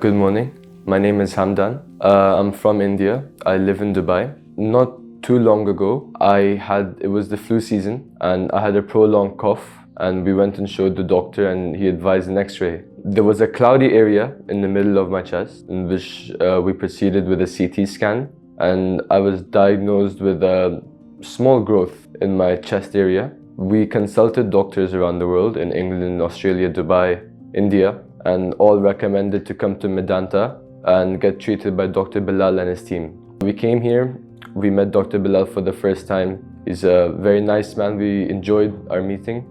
Good morning. My name is Hamdan. I'm from India. I live in Dubai. Not too long ago, it was the flu season and I had a prolonged cough, and we went and showed the doctor and he advised an x-ray. There was a cloudy area in the middle of my chest in which we proceeded with a CT scan, and I was diagnosed with a small growth in my chest area. We consulted doctors around the world in England, Australia, Dubai, India, and all recommended to come to Medanta and get treated by Dr. Belal and his team. We came here, we met Dr. Belal for the first time. He's a very nice man. We enjoyed our meeting.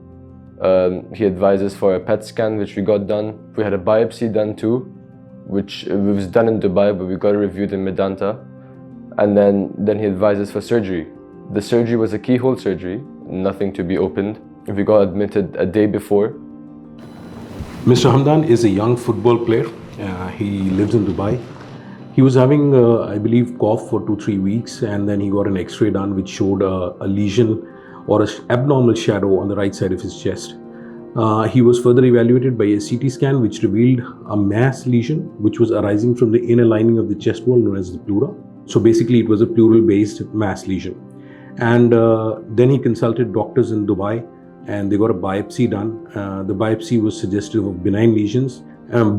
He advised us for a PET scan, which we got done. We had a biopsy done too, which was done in Dubai, but we got it reviewed in Medanta. And then he advised us for surgery. The surgery was a keyhole surgery, nothing to be opened. We got admitted a day before. Mr. Hamdan is a young football player. He lives in Dubai. He was having, I believe, cough for 2-3 weeks, and then he got an x-ray done which showed a lesion or an abnormal shadow on the right side of his chest. He was further evaluated by a CT scan which revealed a mass lesion which was arising from the inner lining of the chest wall known as the pleura. So basically it was a pleural-based mass lesion. And then he consulted doctors in Dubai and they got a biopsy done. The biopsy was suggestive of benign lesions.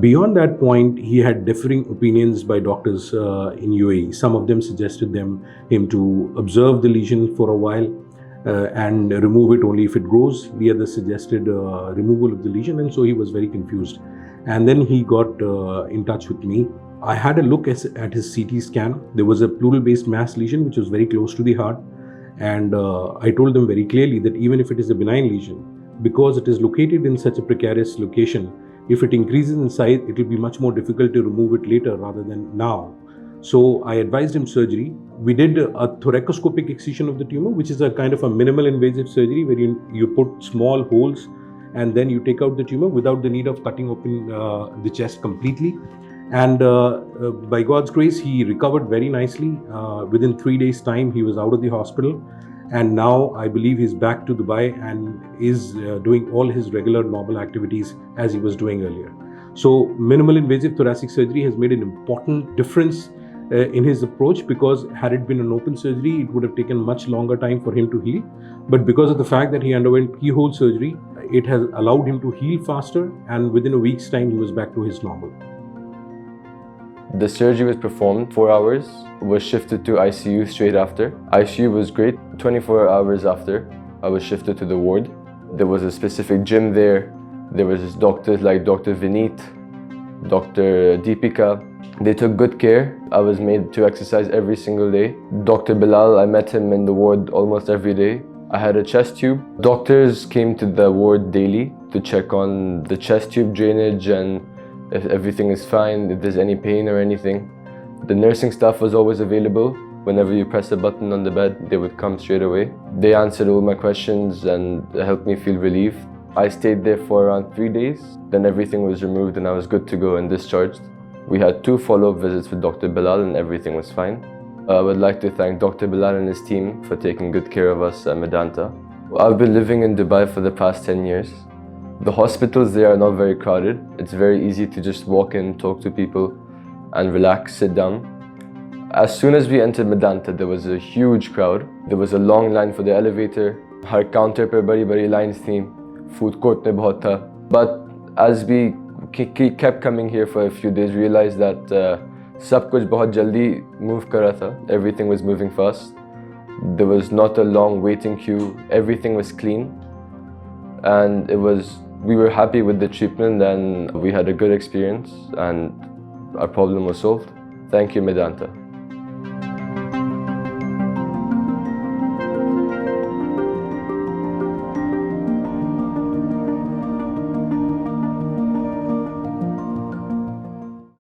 Beyond that point, he had differing opinions by doctors in UAE. Some of them suggested him to observe the lesion for a while and remove it only if it grows. The others suggested removal of the lesion, and so he was very confused. And then he got in touch with me. I had a look at his CT scan. There was a pleural-based mass lesion which was very close to the heart. And I told them very clearly that even if it is a benign lesion, because it is located in such a precarious location, if it increases in size, it will be much more difficult to remove it later rather than now. So I advised him surgery. We did a thoracoscopic excision of the tumor, which is a kind of a minimal invasive surgery where you put small holes and then you take out the tumor without the need of cutting open the chest completely. And by God's grace, he recovered very nicely. Within 3 days' time, he was out of the hospital. And now I believe he's back to Dubai and is doing all his regular normal activities as he was doing earlier. So minimal invasive thoracic surgery has made an important difference in his approach, because had it been an open surgery, it would have taken much longer time for him to heal. But because of the fact that he underwent keyhole surgery, it has allowed him to heal faster, and within a week's time, he was back to his normal. The surgery was performed 4 hours, was shifted to ICU straight after. ICU was great. 24 hours after, I was shifted to the ward. There was a specific gym there. There was doctors like Dr. Vineet, Dr. Deepika. They took good care. I was made to exercise every single day. Dr. Belal, I met him in the ward almost every day. I had a chest tube. Doctors came to the ward daily to check on the chest tube drainage and if everything is fine, if there's any pain or anything. The nursing staff was always available. Whenever you press a button on the bed, they would come straight away. They answered all my questions and helped me feel relieved. I stayed there for around 3 days. Then everything was removed and I was good to go and discharged. We had 2 follow-up visits with Dr. Belal and everything was fine. I would like to thank Dr. Belal and his team for taking good care of us at Medanta. I've been living in Dubai for the past 10 years. The hospitals there are not very crowded. It's very easy to just walk in, talk to people and relax, sit down. As soon as we entered Medanta, there was a huge crowd. There was a long line for the elevator. Har counter per bari lines thi. Food court mein bahut tha. But as we kept coming here for a few days, realized that sab kuch bahut jaldi move kar raha tha. Everything was moving fast. There was not a long waiting queue. Everything was clean. And we were happy with the treatment and we had a good experience and our problem was solved. Thank you, Medanta.